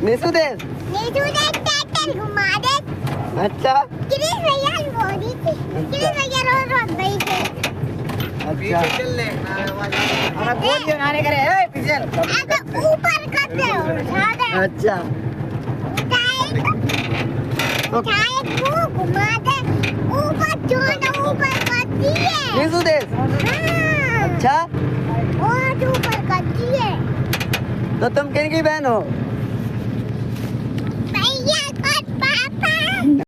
निशु देश ट्रैक्टर घुमा दे। अच्छा गिरीश भैया बोली थी, गिरीश भैया रोज गई थे। अच्छा चल ले हमारा कौन क्यों आने करे ए पिछल अब ऊपर करते हो उठा दे। अच्छा उठाए को घुमा दे ऊपर जोड़ ऊपर करती है। निशु देश हाँ अच्छा और ऊपर करती है। तो तुम किन की बहन हो?